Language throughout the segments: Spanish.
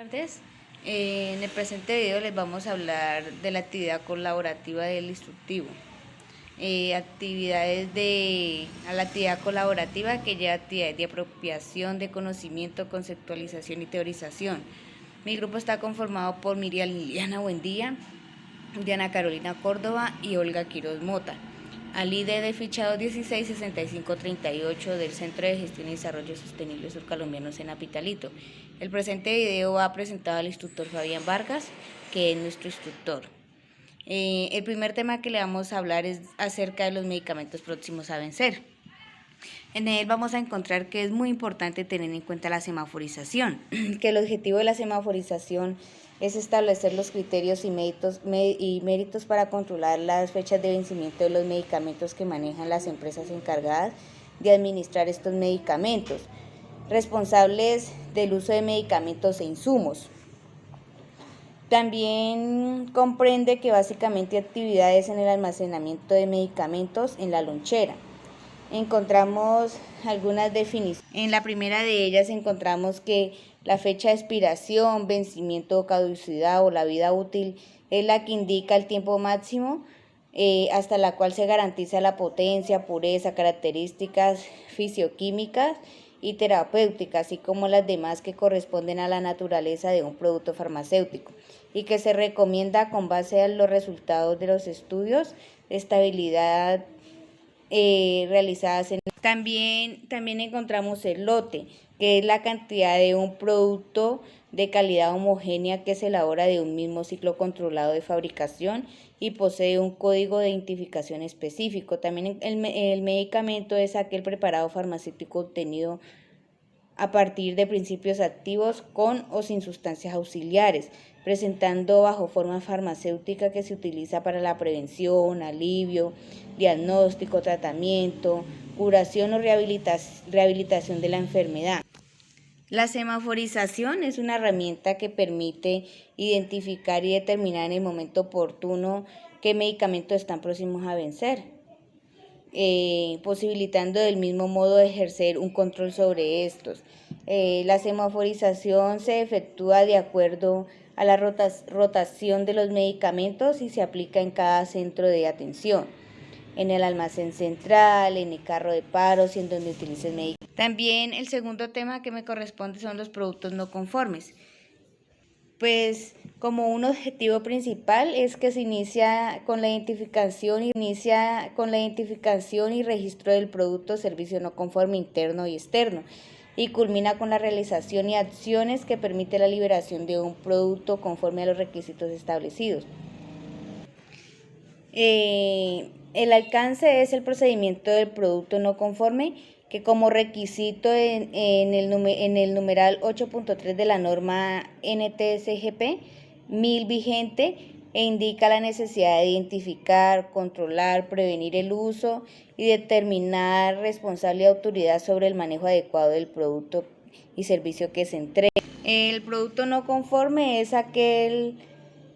Buenas tardes. En el presente video les vamos a hablar de la actividad colaborativa del instructivo. La actividad colaborativa que lleva actividades de apropiación, de conocimiento, conceptualización y teorización. Mi grupo está conformado por Miriam Liliana Buendía, Diana Carolina Córdoba y Olga Quiroz Mota. Al ID de fichado 166538 del Centro de Gestión y Desarrollo Sostenible Surcolombiano Senapitalito. El presente video va presentado al instructor Fabián Vargas, que es nuestro instructor. El primer tema que le vamos a hablar es acerca de los medicamentos próximos a vencer. En él vamos a encontrar que es muy importante tener en cuenta la semaforización, que el objetivo de la semaforización es establecer los criterios y méritos para controlar las fechas de vencimiento de los medicamentos que manejan las empresas encargadas de administrar estos medicamentos, responsables del uso de medicamentos e insumos. También comprende que básicamente actividades en el almacenamiento de medicamentos en la lonchera. Encontramos algunas definiciones. En la primera de ellas encontramos que la fecha de expiración, vencimiento o caducidad o la vida útil es la que indica el tiempo máximo hasta la cual se garantiza la potencia, pureza, características fisioquímicas y terapéuticas, así como las demás que corresponden a la naturaleza de un producto farmacéutico, y que se recomienda con base a los resultados de los estudios de estabilidad realizadas. También encontramos el lote, que es la cantidad de un producto de calidad homogénea que se elabora de un mismo ciclo controlado de fabricación y posee un código de identificación específico. También el medicamento es aquel preparado farmacéutico obtenido a partir de principios activos con o sin sustancias auxiliares, presentando bajo forma farmacéutica que se utiliza para la prevención, alivio, diagnóstico, tratamiento, curación o rehabilitación de la enfermedad. La semaforización es una herramienta que permite identificar y determinar en el momento oportuno qué medicamentos están próximos a vencer, posibilitando del mismo modo ejercer un control sobre estos. La semaforización se efectúa de acuerdo a la rotación de los medicamentos y se aplica en cada centro de atención, en el almacén central, en el carro de paros y en donde utilice el medicamento. También el segundo tema que me corresponde son los productos no conformes. Pues como un objetivo principal es que se inicia con la identificación y registro del producto o servicio no conforme interno y externo, y culmina con la realización y acciones que permite la liberación de un producto conforme a los requisitos establecidos. El alcance es el procedimiento del producto no conforme, que como requisito en el numeral 8.3 de la norma NTSGP 1000 vigente, indica la necesidad de identificar, controlar, prevenir el uso y determinar responsable y autoridad sobre el manejo adecuado del producto y servicio que se entrega. El producto no conforme es aquel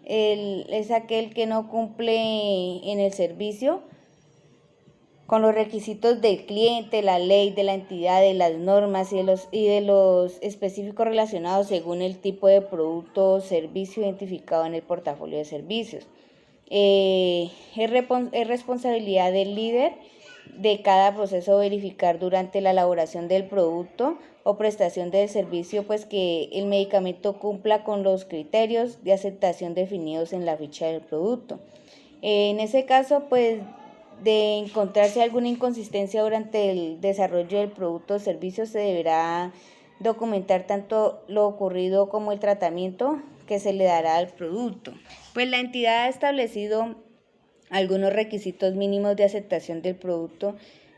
que no cumple en el servicio con los requisitos del cliente, la ley, de la entidad, de las normas y de los específicos relacionados según el tipo de producto o servicio identificado en el portafolio de servicios. Es responsabilidad del líder de cada proceso verificar durante la elaboración del producto o prestación del servicio, pues que el medicamento cumpla con los criterios de aceptación definidos en la ficha del producto. En ese caso, pues, de encontrarse alguna inconsistencia durante el desarrollo del producto o servicio, se deberá documentar tanto lo ocurrido como el tratamiento que se le dará al producto. Pues la entidad ha establecido algunos requisitos mínimos de aceptación del producto,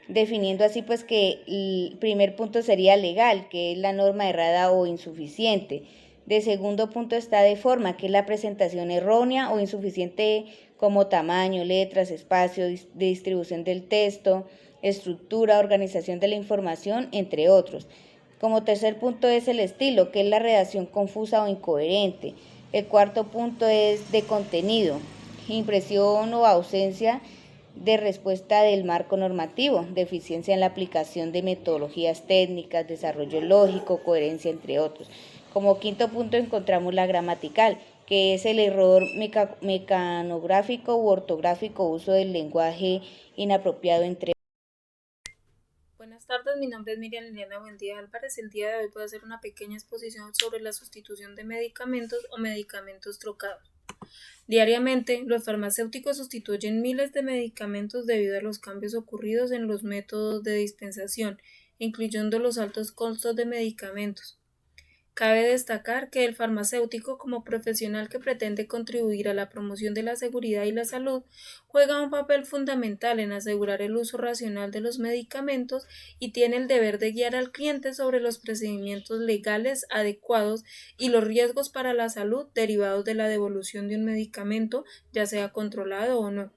definiendo así pues que el primer punto sería legal, que es la norma errada o insuficiente. De segundo punto está de forma, que es la presentación errónea o insuficiente como tamaño, letras, espacio, de distribución del texto, estructura, organización de la información, entre otros. Como tercer punto es el estilo, que es la redacción confusa o incoherente. El cuarto punto es de contenido, impresión o ausencia de respuesta del marco normativo, deficiencia en la aplicación de metodologías técnicas, desarrollo lógico, coherencia, entre otros. Como quinto punto encontramos la gramatical, que es el error mecanográfico u ortográfico, uso del lenguaje inapropiado entre. Buenas tardes, mi nombre es Miriam Liliana Buendía Álvarez. El día de hoy voy a hacer una pequeña exposición sobre la sustitución de medicamentos o medicamentos trocados. Diariamente, los farmacéuticos sustituyen miles de medicamentos debido a los cambios ocurridos en los métodos de dispensación, incluyendo los altos costos de medicamentos. Cabe destacar que el farmacéutico, como profesional que pretende contribuir a la promoción de la seguridad y la salud, juega un papel fundamental en asegurar el uso racional de los medicamentos y tiene el deber de guiar al cliente sobre los procedimientos legales adecuados y los riesgos para la salud derivados de la devolución de un medicamento, ya sea controlado o no,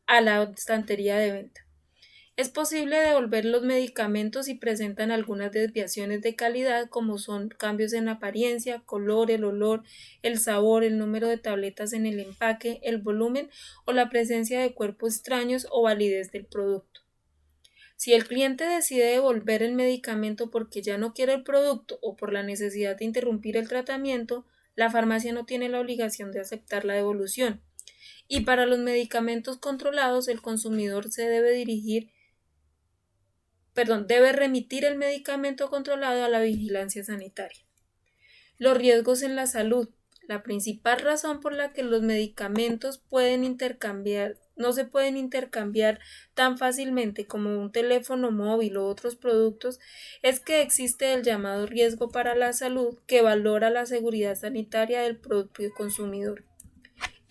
a la estantería de venta. Es posible devolver los medicamentos si presentan algunas desviaciones de calidad, como son cambios en apariencia, color, el olor, el sabor, el número de tabletas en el empaque, el volumen o la presencia de cuerpos extraños o validez del producto. Si el cliente decide devolver el medicamento porque ya no quiere el producto o por la necesidad de interrumpir el tratamiento, la farmacia no tiene la obligación de aceptar la devolución. Y para los medicamentos controlados, el consumidor debe remitir el medicamento controlado a la vigilancia sanitaria. Los riesgos en la salud. La principal razón por la que los medicamentos no se pueden intercambiar tan fácilmente como un teléfono móvil o otros productos es que existe el llamado riesgo para la salud, que valora la seguridad sanitaria del propio consumidor.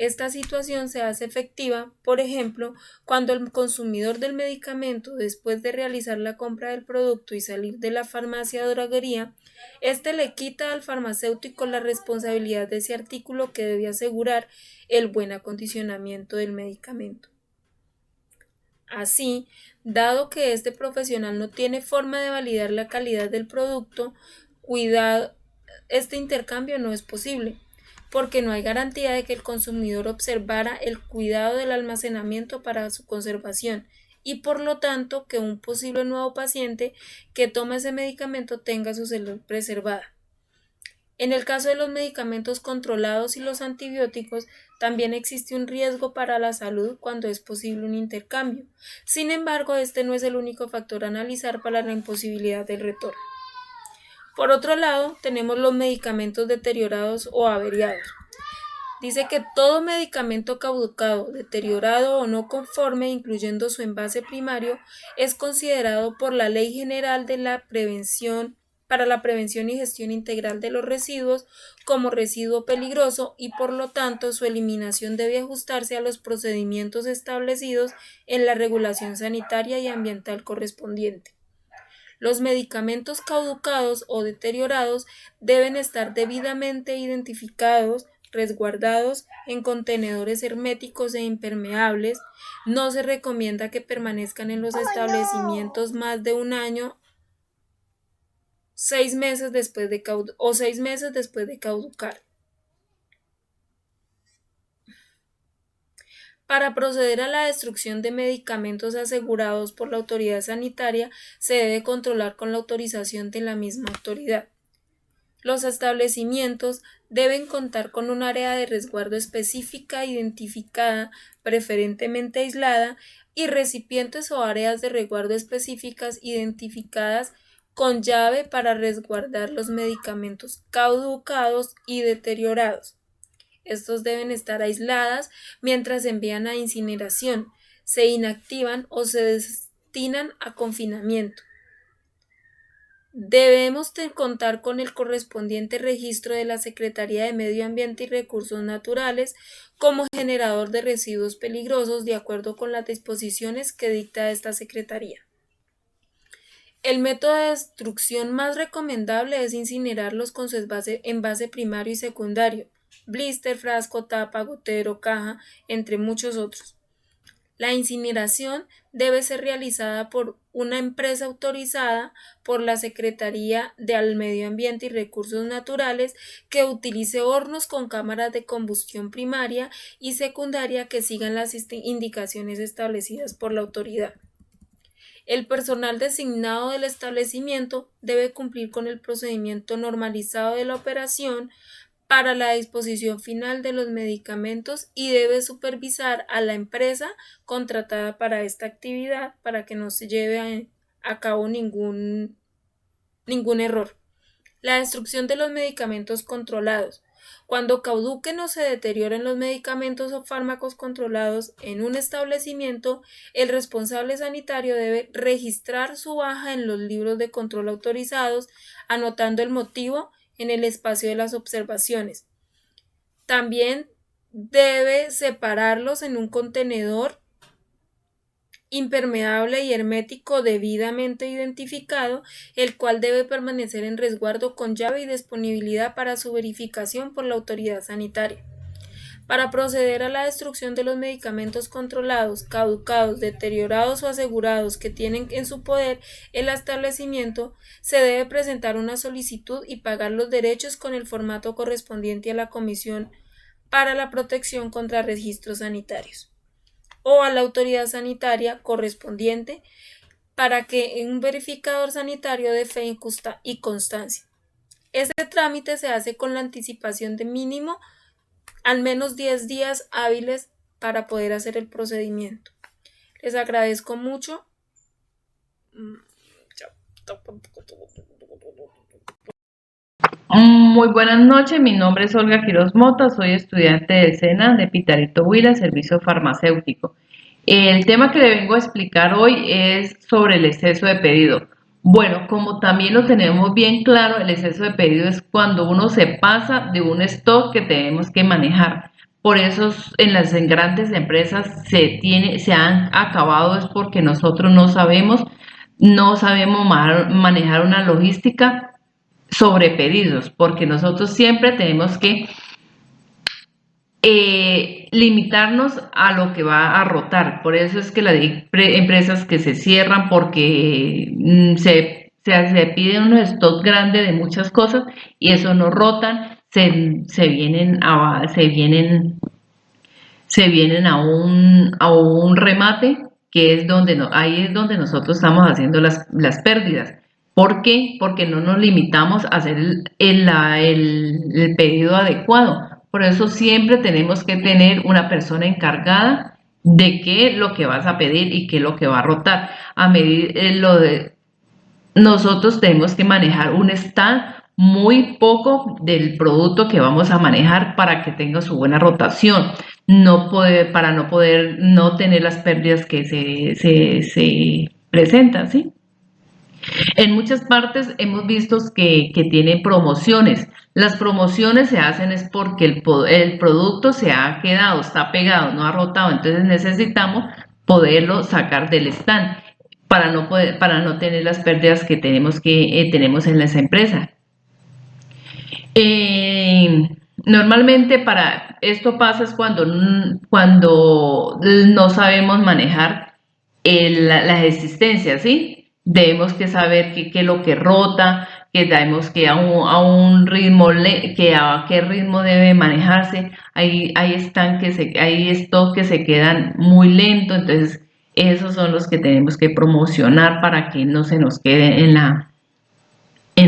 Esta situación se hace efectiva, por ejemplo, cuando el consumidor del medicamento, después de realizar la compra del producto y salir de la farmacia o droguería, éste le quita al farmacéutico la responsabilidad de ese artículo que debe asegurar el buen acondicionamiento del medicamento. Así, dado que este profesional no tiene forma de validar la calidad del producto, este intercambio no es posible, porque no hay garantía de que el consumidor observara el cuidado del almacenamiento para su conservación y por lo tanto que un posible nuevo paciente que toma ese medicamento tenga su salud preservada. En el caso de los medicamentos controlados y los antibióticos, también existe un riesgo para la salud cuando es posible un intercambio. Sin embargo, este no es el único factor a analizar para la imposibilidad del retorno. Por otro lado, tenemos los medicamentos deteriorados o averiados. Dice que todo medicamento caducado, deteriorado o no conforme, incluyendo su envase primario, es considerado por la Ley General para la Prevención y Gestión Integral de los Residuos como residuo peligroso y por lo tanto su eliminación debe ajustarse a los procedimientos establecidos en la regulación sanitaria y ambiental correspondiente. Los medicamentos caducados o deteriorados deben estar debidamente identificados, resguardados en contenedores herméticos e impermeables. No se recomienda que permanezcan en los establecimientos más de un año, 6 meses después de caducar. Para proceder a la destrucción de medicamentos asegurados por la autoridad sanitaria, se debe controlar con la autorización de la misma autoridad. Los establecimientos deben contar con un área de resguardo específica identificada, preferentemente aislada, y recipientes o áreas de resguardo específicas identificadas con llave para resguardar los medicamentos caducados y deteriorados. Estos deben estar aisladas mientras se envían a incineración, se inactivan o se destinan a confinamiento. Debemos contar con el correspondiente registro de la Secretaría de Medio Ambiente y Recursos Naturales como generador de residuos peligrosos de acuerdo con las disposiciones que dicta esta Secretaría. El método de destrucción más recomendable es incinerarlos con su envase primario y secundario, blister, frasco, tapa, gotero, caja, entre muchos otros. La incineración debe ser realizada por una empresa autorizada por la Secretaría del Medio Ambiente y Recursos Naturales que utilice hornos con cámaras de combustión primaria y secundaria que sigan las indicaciones establecidas por la autoridad. El personal designado del establecimiento debe cumplir con el procedimiento normalizado de la operación para la disposición final de los medicamentos y debe supervisar a la empresa contratada para esta actividad para que no se lleve a cabo ningún error. La destrucción de los medicamentos controlados. Cuando caduquen o se deterioren los medicamentos o fármacos controlados en un establecimiento, el responsable sanitario debe registrar su baja en los libros de control autorizados, anotando el motivo en el espacio de las observaciones. También debe separarlos en un contenedor impermeable y hermético debidamente identificado, el cual debe permanecer en resguardo con llave y disponibilidad para su verificación por la autoridad sanitaria. Para proceder a la destrucción de los medicamentos controlados, caducados, deteriorados o asegurados que tienen en su poder el establecimiento, se debe presentar una solicitud y pagar los derechos con el formato correspondiente a la Comisión para la Protección contra Registros Sanitarios o a la autoridad sanitaria correspondiente para que un verificador sanitario dé fe y constancia. Este trámite se hace con la anticipación de mínimo al menos 10 días hábiles para poder hacer el procedimiento. Les agradezco mucho. Muy buenas noches, mi nombre es Olga Quiroz Mota, soy estudiante de SENA de Pitalito Huila, servicio farmacéutico. El tema que le vengo a explicar hoy es sobre el exceso de pedido. Bueno, como también lo tenemos bien claro, el exceso de pedido es cuando uno se pasa de un stock que tenemos que manejar. Por eso en las grandes empresas se han acabado, es porque nosotros no sabemos manejar una logística sobre pedidos, porque nosotros siempre tenemos que limitarnos a lo que va a rotar. Por eso es que hay empresas que se cierran porque se piden unos stock grandes de muchas cosas y eso no rotan, se vienen a un remate, que es ahí es donde nosotros estamos haciendo las pérdidas. ¿Por qué? Porque no nos limitamos a hacer el pedido adecuado. Por eso siempre tenemos que tener una persona encargada de qué es lo que vas a pedir y qué es lo que va a rotar. Nosotros tenemos que manejar un stand muy poco del producto que vamos a manejar para que tenga su buena rotación, para no tener las pérdidas que se presentan, ¿sí? En muchas partes hemos visto que tienen promociones. Las promociones se hacen es porque el producto se ha quedado, está pegado, no ha rotado, entonces necesitamos poderlo sacar del stand para no tener las pérdidas que tenemos en las empresas. Normalmente para esto pasa es cuando no sabemos manejar las existencias, ¿sí? Debemos que saber qué es lo que rota, que debemos que a qué ritmo debe manejarse. Hay stocks que se quedan muy lentos, entonces esos son los que tenemos que promocionar para que no se nos quede en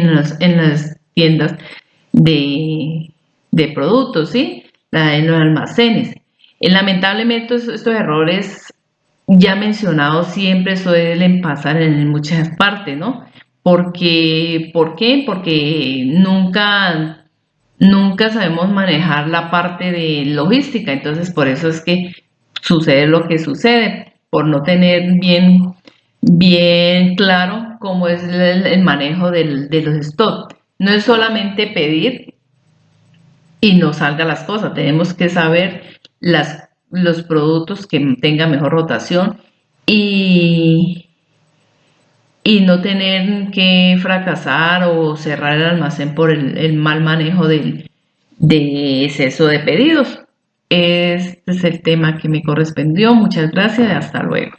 las tiendas de productos, ¿sí? En los almacenes. Lamentablemente estos errores ya mencionados siempre suelen pasar en muchas partes, ¿no? ¿Por qué? Porque nunca sabemos manejar la parte de logística, entonces por eso es que sucede lo que sucede, por no tener bien claro cómo es el manejo de los stocks. No es solamente pedir y no salgan las cosas, tenemos que saber los productos que tengan mejor rotación y no tener que fracasar o cerrar el almacén por el mal manejo de exceso de pedidos. Este es el tema que me correspondió. Muchas gracias y hasta luego.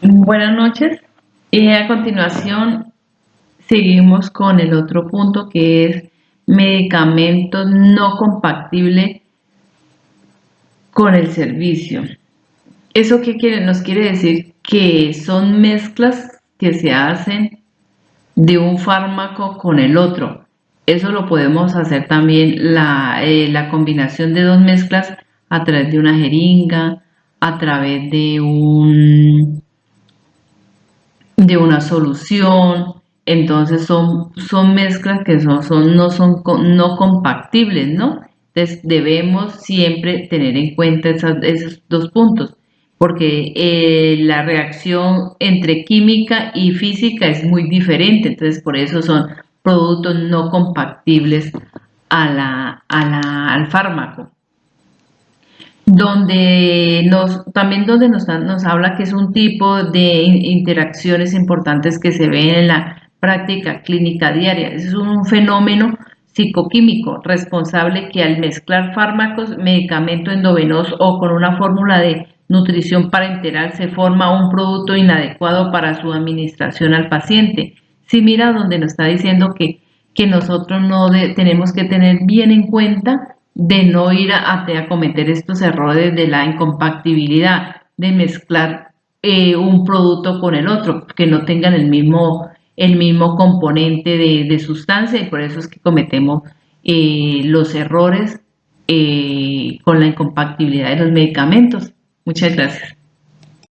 Buenas noches. A continuación seguimos con el otro punto, que es medicamentos no compatibles con el servicio. ¿Eso qué nos quiere decir? Que son mezclas que se hacen de un fármaco con el otro. Eso lo podemos hacer también, la combinación de dos mezclas a través de una jeringa, a través de una solución. Entonces son mezclas que no compatibles, ¿no? Entonces debemos siempre tener en cuenta esos dos puntos, porque la reacción entre química y física es muy diferente, entonces por eso son productos no compatibles al fármaco. Donde nos habla que es un tipo de interacciones importantes que se ven en la práctica clínica diaria. Es un fenómeno psicoquímico responsable que al mezclar fármacos, medicamento endovenoso o con una fórmula de nutrición parenteral se forma un producto inadecuado para su administración al paciente. Sí, mira donde nos está diciendo que nosotros no tenemos que tener bien en cuenta de no ir a cometer estos errores de la incompatibilidad, de mezclar un producto con el otro, que no tengan el mismo componente de sustancia, y por eso es que cometemos los errores con la incompatibilidad de los medicamentos. Muchas gracias.